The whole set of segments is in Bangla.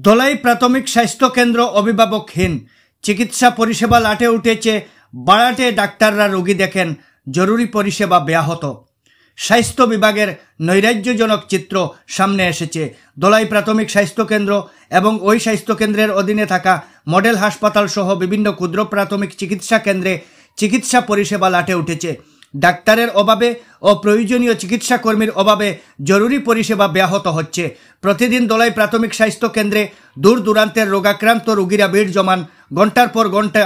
দোলাই প্রাথমিক স্বাস্থ্য কেন্দ্র অভিভাবকহীন, চিকিৎসা পরিষেবা লাটে উঠেছে, বাড়াটে ডাক্তাররা রোগী দেখেন, জরুরি পরিষেবা ব্যাহত। স্বাস্থ্য বিভাগের নৈরাজ্যজনক চিত্র সামনে এসেছে। দোলাই প্রাথমিক স্বাস্থ্য কেন্দ্র এবং ওই স্বাস্থ্যকেন্দ্রের অধীনে থাকা মডেল হাসপাতাল সহ বিভিন্ন ক্ষুদ্র প্রাথমিক চিকিৎসা কেন্দ্রে চিকিৎসা পরিষেবা লাটে উঠেছে। ডাক্তারের অভাবে ও প্রয়োজনীয় চিকিৎসা কর্মীর অভাবে জরুরি পরিষেবা ব্যাহত হচ্ছে। প্রতিদিন দোলাই প্রাথমিক স্বাস্থ্য কেন্দ্রে দূর দূরান্তের রোগাক্রান্ত রোগীরা ভিড় জমান। ঘন্টার পর ঘন্টা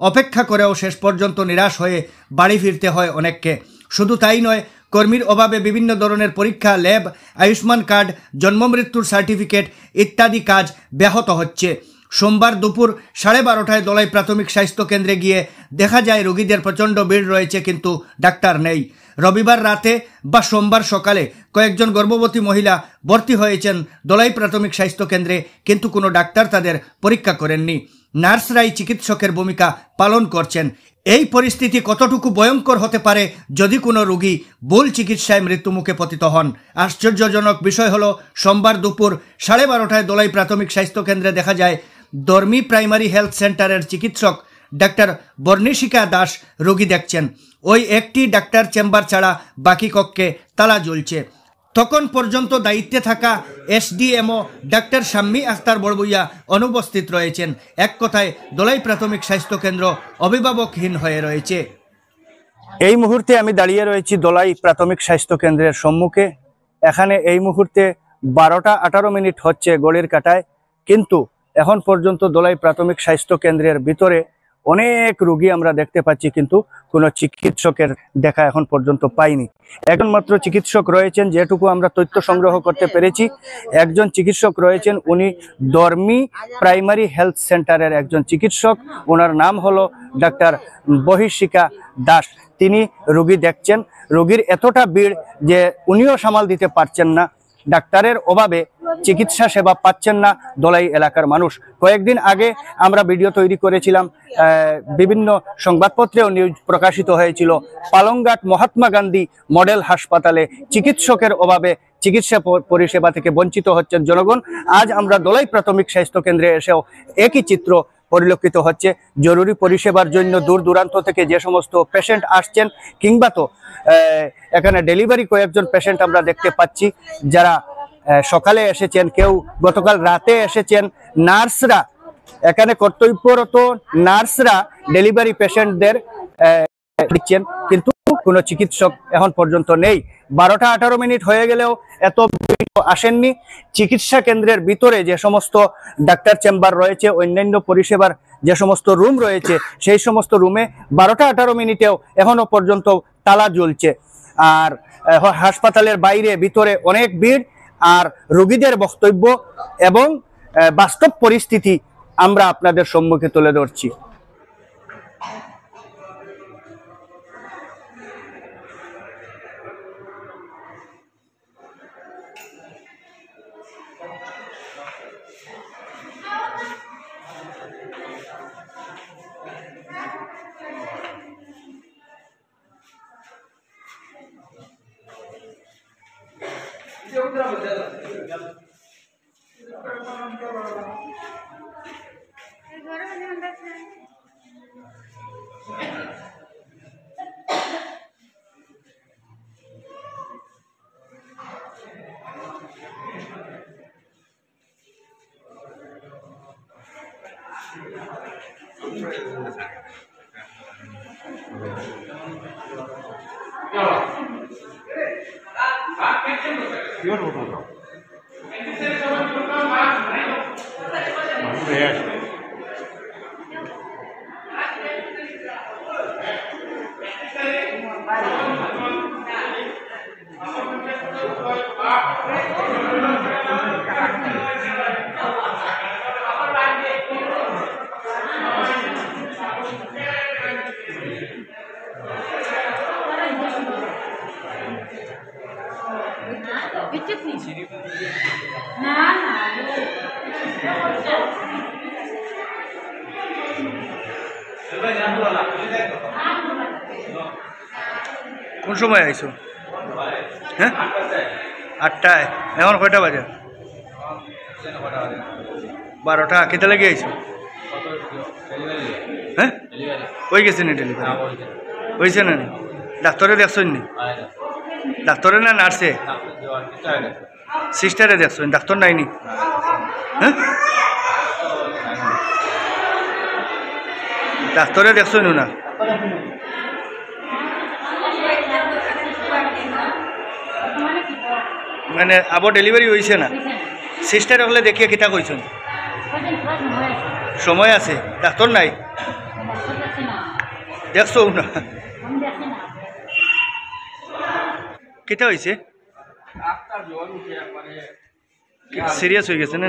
অপেক্ষা করেও শেষ পর্যন্ত নিরাশ হয়ে বাড়ি ফিরতে হয় অনেককে। শুধু তাই নয়, কর্মীর অভাবে বিভিন্ন ধরনের পরীক্ষা, ল্যাব, আয়ুষ্মান কার্ড, জন্মমৃত্যুর সার্টিফিকেট ইত্যাদি কাজ ব্যাহত হচ্ছে। সোমবার দুপুর 12:30টায় দোলাই প্রাথমিক স্বাস্থ্য কেন্দ্রে গিয়ে দেখা যায় রোগীদের প্রচণ্ড ভিড় রয়েছে, কিন্তু ডাক্তার নেই। রবিবার রাতে বা সোমবার সকালে কয়েকজন গর্ভবতী মহিলা ভর্তি হয়েছেন দোলাই প্রাথমিক স্বাস্থ্য কেন্দ্রে, কিন্তু কোনো ডাক্তার তাদের পরীক্ষা করেননি। নার্সরাই চিকিৎসকের ভূমিকা পালন করছেন। এই পরিস্থিতি কতটুকু ভয়ঙ্কর হতে পারে যদি কোনো রোগী ভুল চিকিৎসায় মৃত্যুমুখে পতিত হন? আশ্চর্যজনক বিষয় হলো, সোমবার দুপুর 12:30টায় দোলাই প্রাথমিক স্বাস্থ্য কেন্দ্রে দেখা যায় ধর্মী প্রাইমারি হেলথ সেন্টারের চিকিৎসক ডাক্তার বর্ণিশিকা দাস রোগী দেখছেন। ওই একটি ডাক্তার চেম্বার ছাড়া বাকি কক্ষে তালা ঝুলছে। তখন পর্যন্ত দায়িত্বে থাকা এসডিএমও ডাক্তার শাম্মী আখতার বড়বুইয়া অনুপস্থিত রয়েছেন। এক কথায় দোলাই প্রাথমিক স্বাস্থ্য কেন্দ্র অভিভাবকহীন হয়ে রয়েছে। এই মুহূর্তে আমি দাঁড়িয়ে রয়েছি দোলাই প্রাথমিক স্বাস্থ্য কেন্দ্রের সম্মুখে। এখানে এই মুহূর্তে 12:18 হচ্ছে ঘড়ির কাঁটায়, কিন্তু এখন পর্যন্ত দোলাই প্রাথমিক স্বাস্থ্য কেন্দ্রের ভিতরে অনেক রোগী আমরা দেখতে পাচ্ছি, কিন্তু কোনো চিকিৎসকের দেখা এখন পর্যন্ত পাইনি। একজন মাত্র চিকিৎসক রয়েছেন, যেটুকু আমরা তথ্য সংগ্রহ করতে পেরেছি। একজন চিকিৎসক রয়েছেন, উনি ধর্মী প্রাইমারি হেলথ সেন্টারের একজন চিকিৎসক। ওনার নাম হলো ডাক্তার বহিষিকা দাস। তিনি রোগী দেখছেন। রোগীর এতটা ভিড় যে উনিও সামাল দিতে পারছেন না। ডাক্তারের অভাবে চিকিৎসা সেবা পাচ্ছেন না দোলাই এলাকার মানুষ। কয়েকদিন আগে আমরা ভিডিও তৈরি করেছিলাম, বিভিন্ন সংবাদপত্রেও নিউজ প্রকাশিত হয়েছিল, পালংঘাট মহাত্মা গান্ধী মডেল হাসপাতালে চিকিৎসকের অভাবে চিকিৎসা পরিষেবা থেকে বঞ্চিত হচ্ছেন জনগণ। আজ আমরা দোলাই প্রাথমিক স্বাস্থ্য কেন্দ্রে এসেও একই চিত্র পরিলক্ষিত হচ্ছে। জরুরি পরিষেবার জন্য দূর দূরান্ত থেকে যে সমস্ত পেশেন্ট আসছেন, কিংবা তো এখানে ডেলিভারি কয়েকজন পেশেন্ট আমরা দেখতে পাচ্ছি, যারা সকালে এসেছেন, কেউ গতকাল রাতে এসেছেন। নার্সরা, এখানে কর্তব্যরত নার্সরা ডেলিভারি পেশেন্টদের দিচ্ছেন, কিন্তু কোনো চিকিৎসক এখন পর্যন্ত নেই। 12:18 হয়ে গেলেও এত আসেননি। চিকিৎসা কেন্দ্রের ভিতরে যে সমস্ত ডাক্তার চেম্বার রয়েছে, অন্যান্য পরিষেবার যে সমস্ত রুম রয়েছে, সেই সমস্ত রুমে 12:18 এখনো পর্যন্ত তালা ঝুলছে। আর হাসপাতালের বাইরে ভিতরে অনেক ভিড়। আর রোগীদের বক্তব্য এবং বাস্তব পরিস্থিতি আমরা আপনাদের সম্মুখে তুলে ধরছি। কোন সময় আইছো? হ্যাঁ, 8টায়। এখন কয়টা বাজে? 12টা কেতে লাগে আইছো হ্যাঁ হয়ে গেছে নি ডেলিভারি হয়েছে না নি ডাক্তারে দেখছেন নি ডাক্তারে না নার্সে সিস্টারে দেখছেন ডাক্তার নাইনি হ্যাঁ ডাক্তারে দেখছেন না মানে আবার ডেলিভারি হয়েছে না সিস্টার হলে দেখিয়ে কিতা কইছেন সময় আছে ডাক্তার নাই দেখছো না কিতা হয়েছে সিরিয়াস হয়ে গেছে না